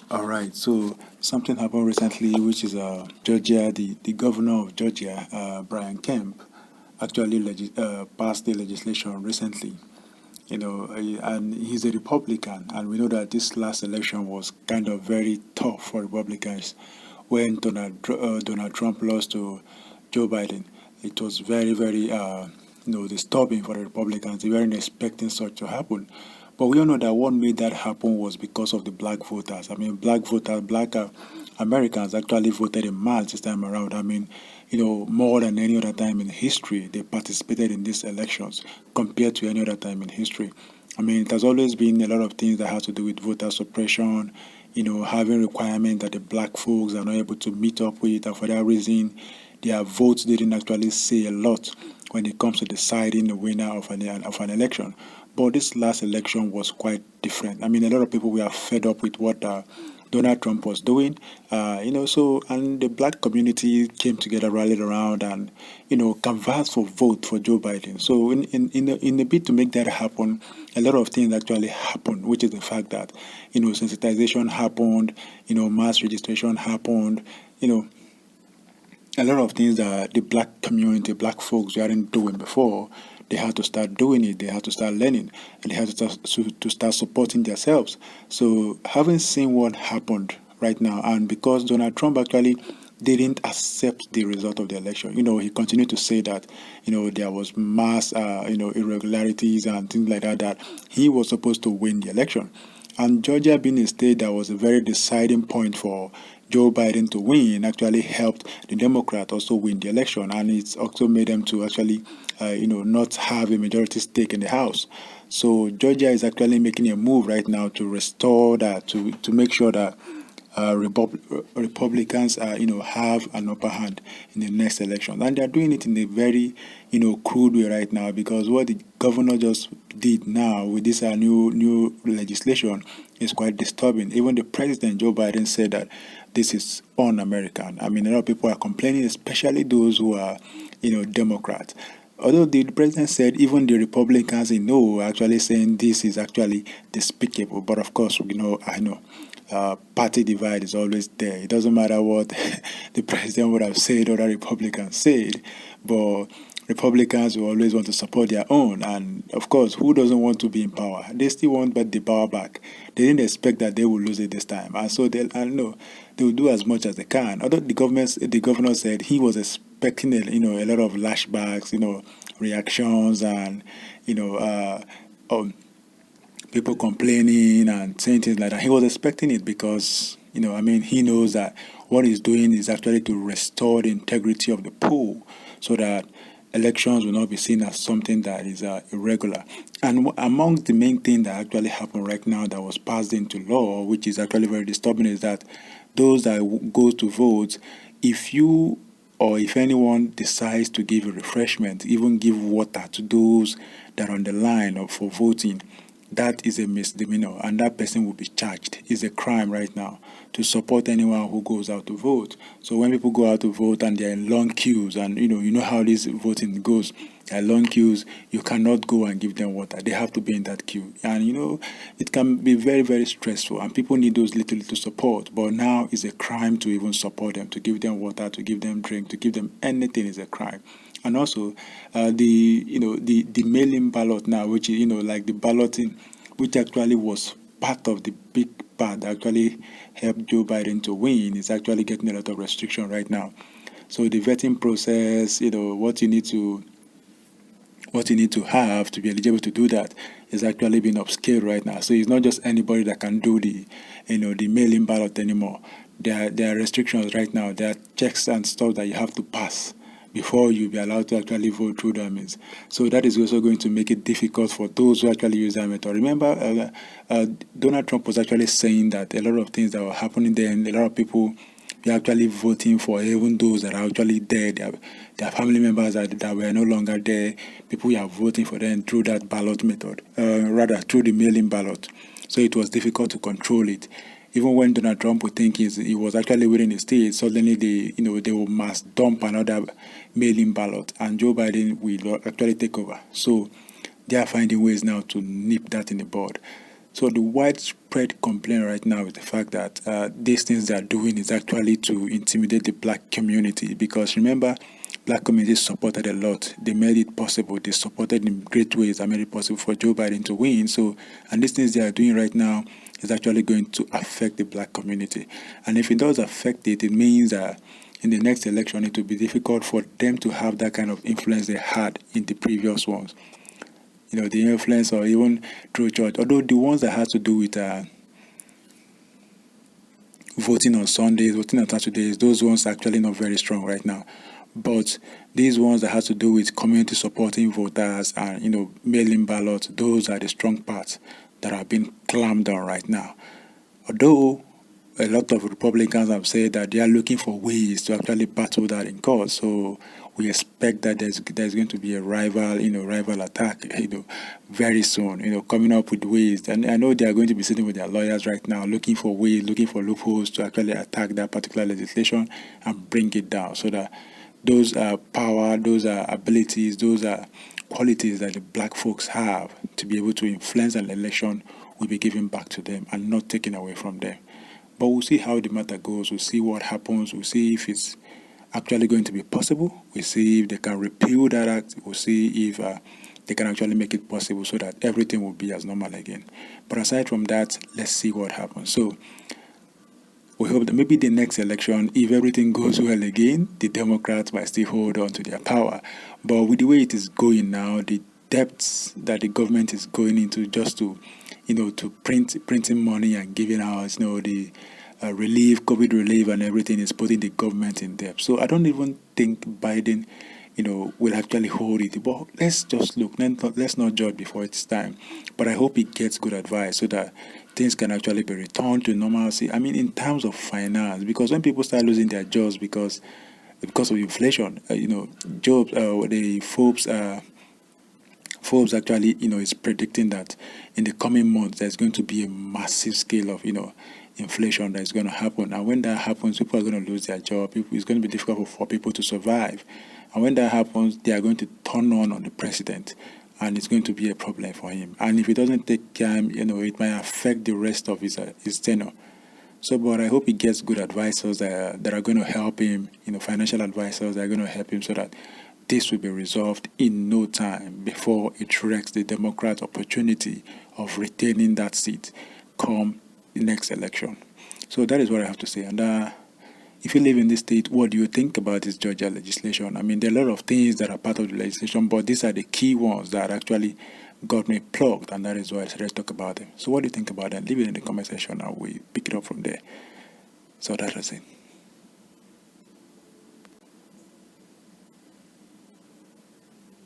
All right. So something happened recently, which is Georgia, the governor of Georgia, Brian Kemp, actually passed the legislation recently. And he's a Republican, and we know that this last election was kind of very tough for Republicans when Donald Trump lost to Joe Biden. It was very, very, disturbing for the Republicans. They weren't expecting such to happen. But we all know that what made that happen was because of the black voters. I mean, black Americans actually voted in mass this time around. I mean, more than any other time in history, they participated in these elections compared to any other time in history. I mean, it has always been a lot of things that has to do with voter suppression, having requirement that the black folks are not able to meet up with, and for that reason, their votes didn't actually say a lot when it comes to deciding the winner of an election. But this last election was quite different. I mean, a lot of people were fed up with what Donald Trump was doing, and the black community came together, rallied around, and canvassed for vote for Joe Biden. So in the bid to make that happen, a lot of things actually happened, which is the fact that sensitization happened, mass registration happened, you know a lot of things that the black community, black folks weren't doing before. They had to start doing it. They had to start learning, and they had to start supporting themselves. So, having seen what happened right now, and because Donald Trump actually didn't accept the result of the election, he continued to say that, there was mass, irregularities and things like that. That he was supposed to win the election. And Georgia being a state that was a very deciding point for Joe Biden to win actually helped the Democrat also win the election, and it's also made them to actually, not have a majority stake in the House. So Georgia is actually making a move right now to restore that, to make sure that Republicans, have an upper hand in the next election, and they're doing it in a very, crude way right now because what the governor just did now with this new legislation is quite disturbing. Even the president Joe Biden said that this is un-American. I mean, a lot of people are complaining, especially those who are, Democrats. Although the president said even the Republicans in know are actually saying this is actually despicable, but of course, I know party divide is always there. It doesn't matter what the president would have said or the Republicans said, but Republicans will always want to support their own. And of course, who doesn't want to be in power? They still want but the power back. They didn't expect that they would lose it this time, and so I know they will do as much as they can. Although the governor said he was expecting a lot of lashbacks, reactions, and you know. People complaining and saying things like that. He was expecting it because, I mean, he knows that what he's doing is actually to restore the integrity of the pool so that elections will not be seen as something that is irregular. And among the main thing that actually happened right now that was passed into law, which is actually very disturbing, is that those that go to vote, if you or if anyone decides to give a refreshment, even give water to those that are on the line for voting, that is a misdemeanor and that person will be charged. It's a crime right now to support anyone who goes out to vote. So when people go out to vote and they're in long queues, and you know how this voting goes, there are long queues, you cannot go and give them water. They have to be in that queue. And it can be very, very stressful and people need those little support. But now it's a crime to even support them, to give them water, to give them drink, to give them anything is a crime. And also, the mail-in ballot now, which is like the balloting, which actually was part of the big part that actually helped Joe Biden to win, is actually getting a lot of restriction right now. So the vetting process, what you need to have to be eligible to do that is actually being upscaled right now. So it's not just anybody that can do the mail-in ballot anymore. There are restrictions right now. There are checks and stuff that you have to pass before you be allowed to actually vote through that means. So that is also going to make it difficult for those who actually use that method. Remember, Donald Trump was actually saying that a lot of things that were happening there, and a lot of people were actually voting for even those that are actually there. Their family members that were no longer there. People were voting for them through that ballot method, rather through the mail-in ballot. So it was difficult to control it. Even when Donald Trump would think he was actually winning the state, suddenly they will mass dump another mail-in ballot, and Joe Biden will actually take over. So they are finding ways now to nip that in the bud. So the widespread complaint right now is the fact that these things they are doing is actually to intimidate the black community. Because remember, black communities supported a lot. They made it possible. They supported in great ways. That made it possible for Joe Biden to win. So, and these things they are doing right now is actually going to affect the black community. And if it does affect it, it means that in the next election, it will be difficult for them to have that kind of influence they had in the previous ones. The influence or even through church. Although the ones that has to do with voting on Sundays, voting on Saturdays, those ones are actually not very strong right now. But these ones that has to do with community supporting voters and mailing ballots, those are the strong parts that are being clamped on right now. Although a lot of Republicans have said that they are looking for ways to actually battle that in court. So we expect that there's going to be a rival attack, very soon, coming up with ways. And I know they are going to be sitting with their lawyers right now, looking for ways, looking for loopholes to actually attack that particular legislation and bring it down so that those are power, those are abilities, those are qualities that the black folks have to be able to influence an election will be given back to them and not taken away from them. But we'll see how the matter goes. We'll see what happens. We'll see if it's actually going to be possible. We'll see if they can repeal that act. We'll see if they can actually make it possible so that everything will be as normal again. But aside from that, let's see what happens. So we hope that maybe the next election, if everything goes well again, the Democrats might still hold on to their power. But with the way it is going now, the depths that the government is going into just to printing money and giving out, the relief, COVID relief and everything is putting the government in debt. So I don't even think Biden, will actually hold it. But let's just look. Let's not judge before it's time. But I hope he gets good advice so that things can actually be returned to normalcy. I mean, in terms of finance, because when people start losing their jobs because of inflation, the Forbes actually, is predicting that in the coming months there's going to be a massive scale of, inflation that is going to happen. And when that happens, people are going to lose their job. It's going to be difficult for people to survive. And when that happens, they are going to turn on the president, and it's going to be a problem for him. And if he doesn't take time, it might affect the rest of his tenure. So, but I hope he gets good advisors that are going to help him, financial advisors that are going to help him so that this will be resolved in no time before it wrecks the Democrat opportunity of retaining that seat come the next election. So that is what I have to say. And if you live in this state, what do you think about this Georgia legislation? I mean, there are a lot of things that are part of the legislation, but these are the key ones that actually got me plugged, and that is why I said let's talk about them. So what do you think about them? Leave it in the comment section and we pick it up from there. So that is it.